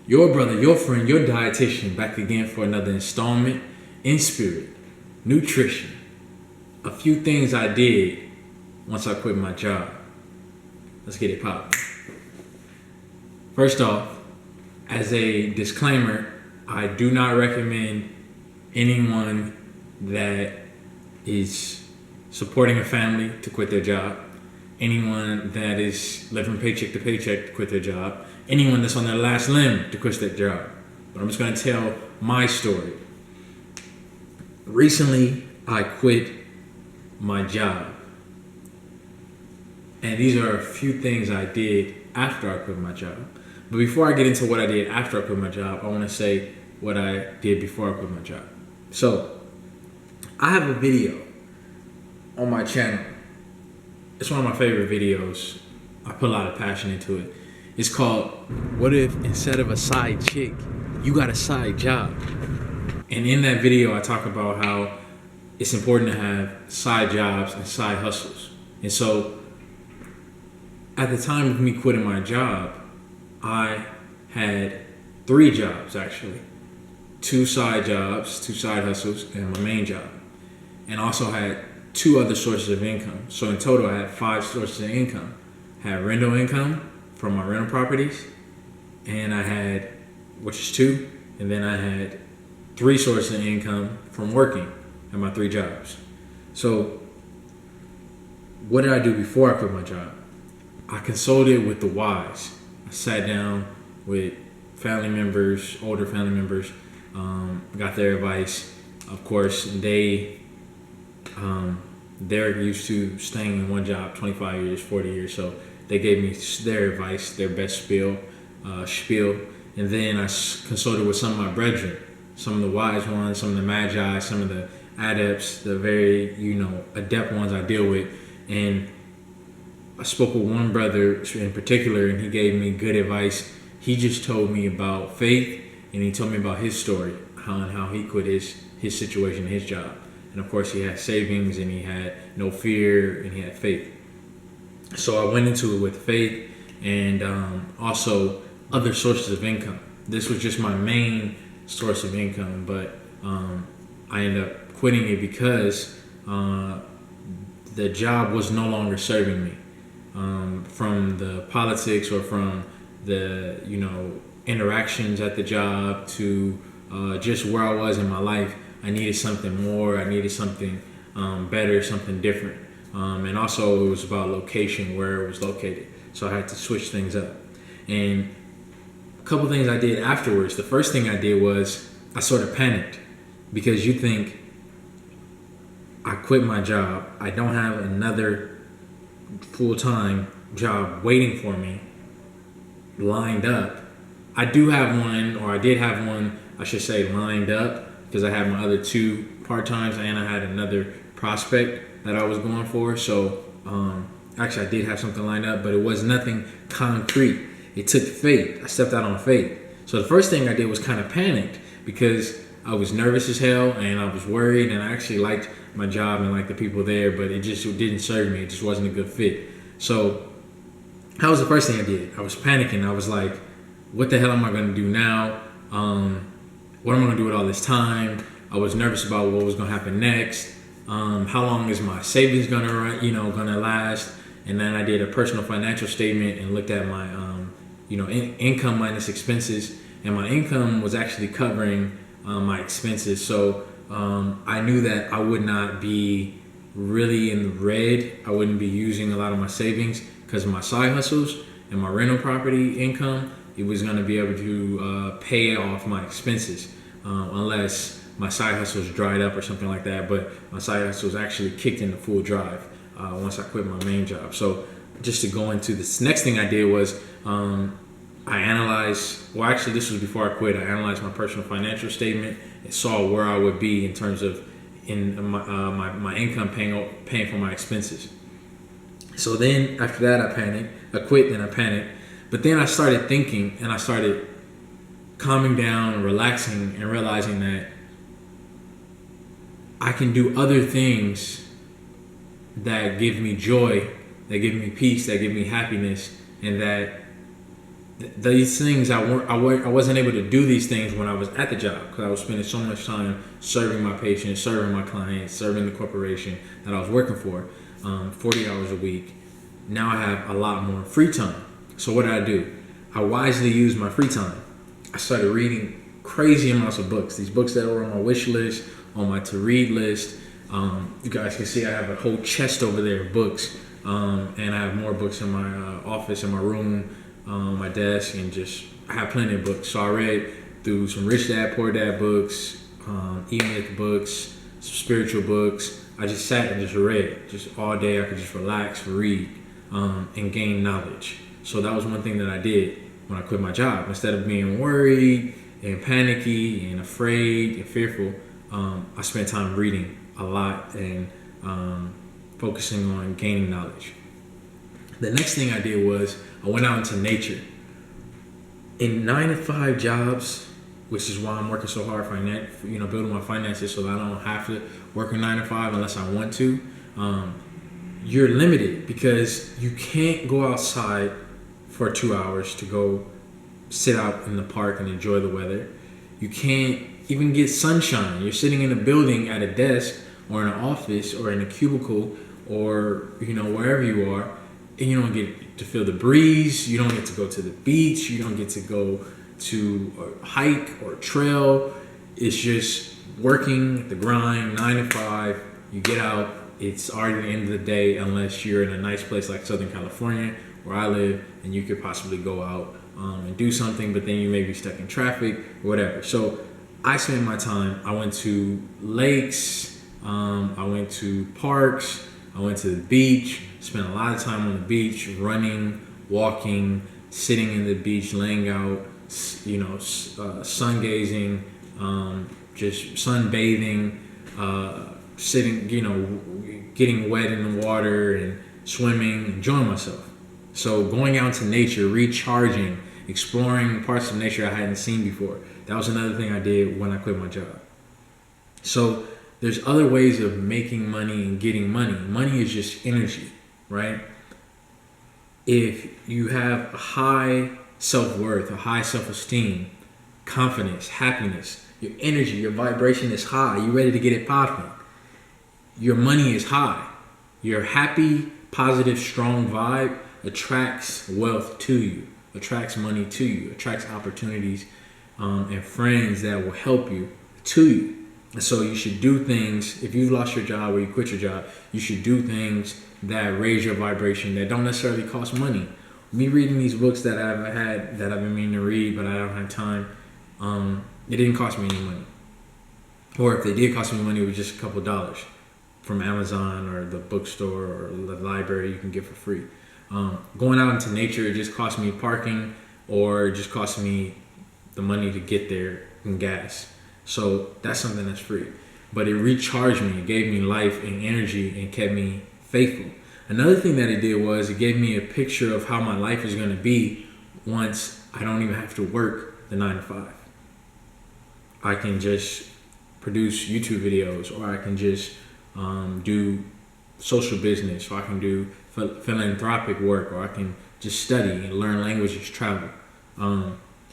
Your brother, your friend, your dietitian back again for another installment in spirit, nutrition. A few things I did once I quit my job. Let's get it popping. First off, as a disclaimer, I do not recommend anyone that is supporting a family to quit their job, anyone that is living paycheck to paycheck to quit their job, anyone that's on their last limb to quit their job. But I'm just going to tell my story. Recently, I quit my job. And these are a few things I did after I quit my job. But before I get into what I did after I quit my job, I want to say what I did before I quit my job. So, I have a video on my channel. It's one of my favorite videos. I put a lot of passion into it. It's called, What If Instead of a Side Chick, You Got a Side Job? And in that video, I talk about how it's important to have side jobs and side hustles. And so, at the time of me quitting my job, I had 3 jobs actually. 2 side jobs, 2 side hustles, and my main job. And also had 2 other sources of income. So in total, I had 5 sources of income. I had rental income from my rental properties, and I had, which is 2, and then I had 3 sources of income from working at my 3 jobs. So what did I do before I quit my job? I consulted with the wise. I sat down with family members, older family members, got their advice. Of course, they're used to staying in one job 25 years, 40 years, so they gave me their advice, their best spiel. And then I consulted with some of my brethren, some of the wise ones, some of the magi, some of the adepts, the very, adept ones I deal with. And I spoke with one brother in particular, and he gave me good advice. He just told me about faith, and he told me about his story, how he quit his situation, his job. And of course, he had savings, and he had no fear, and he had faith. So I went into it with faith and also other sources of income. This was just my main source of income, but I ended up quitting it because the job was no longer serving me. From the politics or from the interactions at the job to just where I was in my life, I needed something more. I needed something better, something different. And also it was about location, where it was located. So I had to switch things up. And a couple things I did afterwards. The first thing I did was I sort of panicked, because you think, I quit my job. I don't have another full-time job waiting for me lined up. I do have one, or I did have one, I should say, lined up, because I had my other 2 part-times, and I had another prospect that I was going for. So actually I did have something lined up, but it was nothing concrete. It took faith. I stepped out on faith. So the first thing I did was kind of panicked, because I was nervous as hell, and I was worried, and I actually liked my job and liked the people there, but it didn't serve me. It just wasn't a good fit. So that was the first thing I did. I was panicking. I was like, what the hell am I going to do now? What am I going to do with all this time? I was nervous about what was going to happen next. How long is my savings going to run, going to last? And then I did a personal financial statement and looked at my, income minus expenses, and my income was actually covering my expenses. So I knew that I would not be really in the red. I wouldn't be using a lot of my savings because of my side hustles and my rental property income. It was going to be able to pay off my expenses unless my side hustles dried up or something like that. But my side hustles actually kicked into full drive once I quit my main job. So just to go into this, next thing I did was I analyzed, well actually this was before I quit, I analyzed my personal financial statement and saw where I would be in terms of my income paying for my expenses. So then after that I quit, then I panicked. But then I started thinking, and I started calming down, relaxing, and realizing that I can do other things that give me joy, that give me peace, that give me happiness, and that these things I wasn't able to do these things when I was at the job, because I was spending so much time serving my patients, serving my clients, serving the corporation that I was working for, 40 hours a week. Now I have a lot more free time. So what did I do? I wisely used my free time. I started reading crazy amounts of books. These books that were on my wish list, on my to read list. You guys can see I have a whole chest over there of books, and I have more books in my office, in my room, my desk, and just I have plenty of books. So I read through some Rich Dad Poor Dad books, e-myth books, some spiritual books. I just sat and just read, just all day. I could just relax, read, and gain knowledge. So that was one thing that I did when I quit my job. Instead of being worried and panicky and afraid and fearful, I spent time reading a lot and focusing on gaining knowledge. The next thing I did was I went out into nature. In 9-to-5 jobs, which is why I'm working so hard, building my finances so that I don't have to work a 9-to-5 unless I want to. You're limited because you can't go outside for 2 hours to go sit out in the park and enjoy the weather. You can't even get sunshine. You're sitting in a building at a desk or in an office or in a cubicle or wherever you are, and you don't get to feel the breeze. You don't get to go to the beach. You don't get to go to a hike or a trail. It's just working the grind, 9-to-5. You get out. It's already the end of the day unless you're in a nice place like Southern California, where I live, and you could possibly go out and do something, but then you may be stuck in traffic or whatever. So I spent my time. I went to lakes. I went to parks. I went to the beach. Spent a lot of time on the beach, running, walking, sitting in the beach, laying out, sun gazing, just sunbathing, sitting, getting wet in the water and swimming, enjoying myself. So going out into nature, recharging, exploring parts of nature I hadn't seen before. That was another thing I did when I quit my job. So there's other ways of making money and getting money. Money is just energy, right? If you have a high self-worth, a high self-esteem, confidence, happiness, your energy, your vibration is high, you're ready to get it popping. Your money is high. Your happy, positive, strong vibe attracts wealth to you, attracts money to you, attracts opportunities and friends that will help you to you. And so you should do things, if you've lost your job or you quit your job, you should do things that raise your vibration that don't necessarily cost money. Me reading these books that I've been meaning to read, but I don't have time, it didn't cost me any money. Or if they did cost me money, it was just a couple of dollars from Amazon or the bookstore or the library you can get for free. Going out into nature, it just cost me parking, or it just cost me the money to get there and gas. So that's something that's free. But it recharged me, it gave me life and energy and kept me faithful. Another thing that it did was it gave me a picture of how my life is going to be once I don't even have to work the 9-to-5. I can just produce YouTube videos, or I can just do social business, or I can do philanthropic work, or I can just study and learn languages, travel.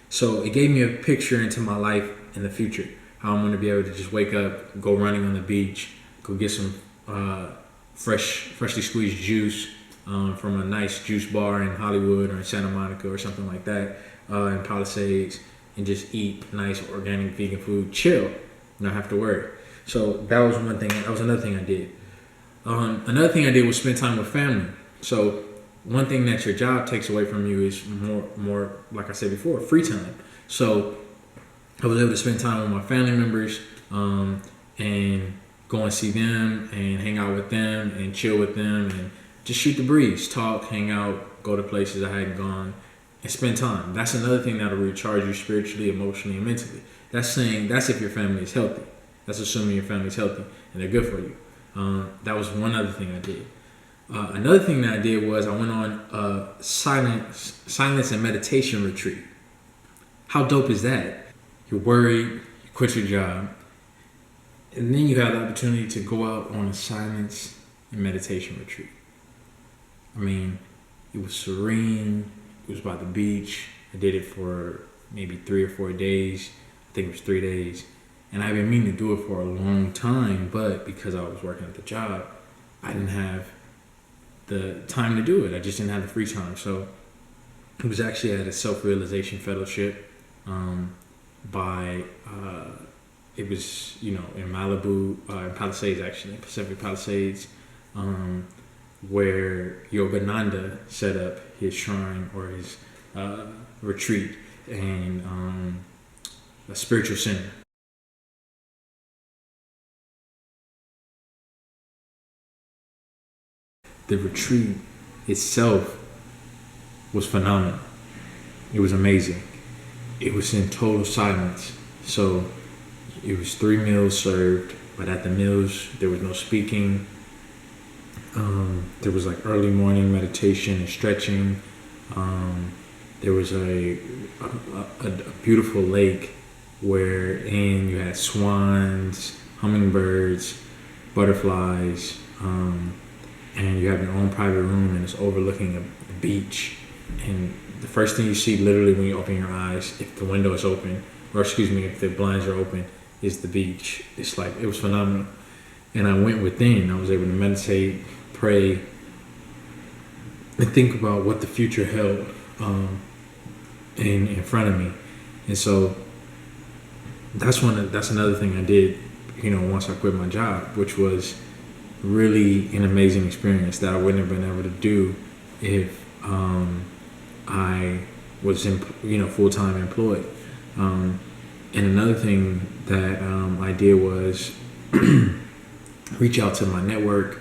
So it gave me a picture into my life in the future, how I'm going to be able to just wake up, go running on the beach, go get some freshly squeezed juice from a nice juice bar in Hollywood or in Santa Monica or something like that, in Palisades, and just eat nice organic vegan food, chill, not have to worry. So that was one thing. That was another thing I did. Another thing I did was spend time with family. So one thing that your job takes away from you is more, like I said before, free time. So I was able to spend time with my family members and go and see them and hang out with them and chill with them and just shoot the breeze, talk, hang out, go to places I hadn't gone, and spend time. That's another thing that'll recharge you spiritually, emotionally, and mentally. That's if your family is healthy. That's assuming your family's healthy and they're good for you. That was one other thing I did. Another thing that I did was I went on a silence and meditation retreat. How dope is that? You're worried, you quit your job, and then you have the opportunity to go out on a silence and meditation retreat. I mean, it was serene, it was by the beach, I did it for maybe 3 or 4 days. I think it was 3 days. And I've been meaning to do it for a long time, but because I was working at the job, I didn't have the time to do it. I just didn't have the free time. So it was actually at a self-realization fellowship by it was, in Malibu, in Palisades, actually, Pacific Palisades, where Yogananda set up his shrine or his retreat and a spiritual center. The retreat itself was phenomenal. It was amazing. It was in total silence. So it was 3 meals served, but at the meals there was no speaking. There was like early morning meditation and stretching. There was a beautiful lake wherein you had swans, hummingbirds, butterflies, and you have your own private room, and it's overlooking a beach. And the first thing you see, literally, when you open your eyes, if the window is open, or excuse me, if the blinds are open, is the beach. It's like, it was phenomenal. And I went within. I was able to meditate, pray, and think about what the future held in front of me. And so that's another thing I did, once I quit my job, which was really an amazing experience that I wouldn't have been able to do if I was full-time employed. And another thing that I did was reach out to my network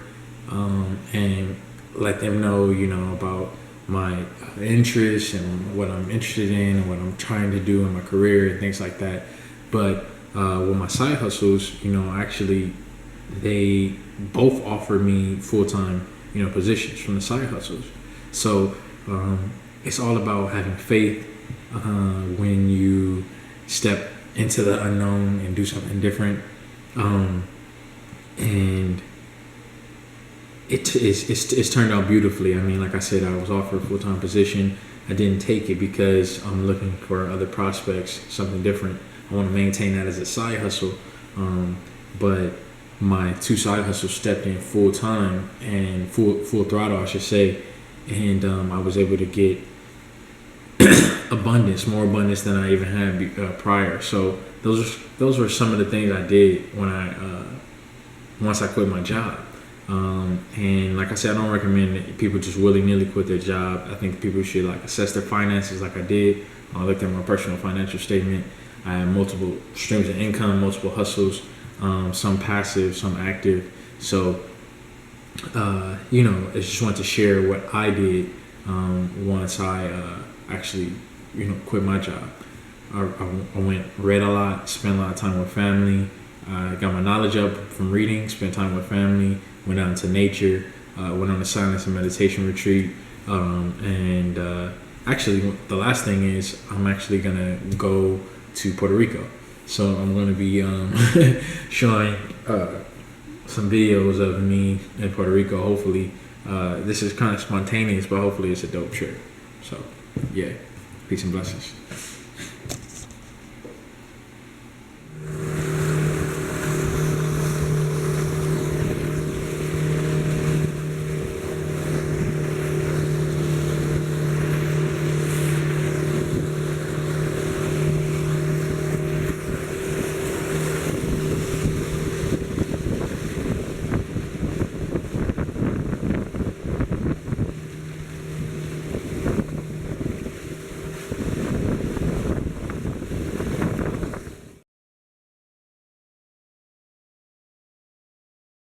and let them know, about my interests and what I'm interested in and what I'm trying to do in my career and things like that. But with my side hustles, actually they both offer me full-time, positions from the side hustles. So it's all about having faith when you step into the unknown and do something different. And it's turned out beautifully. I mean, like I said, I was offered a full-time position. I didn't take it because I'm looking for other prospects, something different. I want to maintain that as a side hustle. But my 2 side hustles stepped in full time and full throttle, I should say. And I was able to get more abundance than I even had prior. So those were some of the things I did when once I quit my job. And like I said, I don't recommend that people just willy-nilly quit their job. I think people should assess their finances like I did. I looked at my personal financial statement. I had multiple streams of income, multiple hustles, some passive, some active. So, I just want to share what I did once I actually, quit my job. I read a lot, spent a lot of time with family. I got my knowledge up from reading, spent time with family, went out into nature, went on a silence and meditation retreat. Actually, the last thing is I'm actually going to go to Puerto Rico. So I'm going to be showing some videos of me in Puerto Rico. Hopefully, this is kind of spontaneous, but hopefully it's a dope trip. So, yeah, peace and blessings.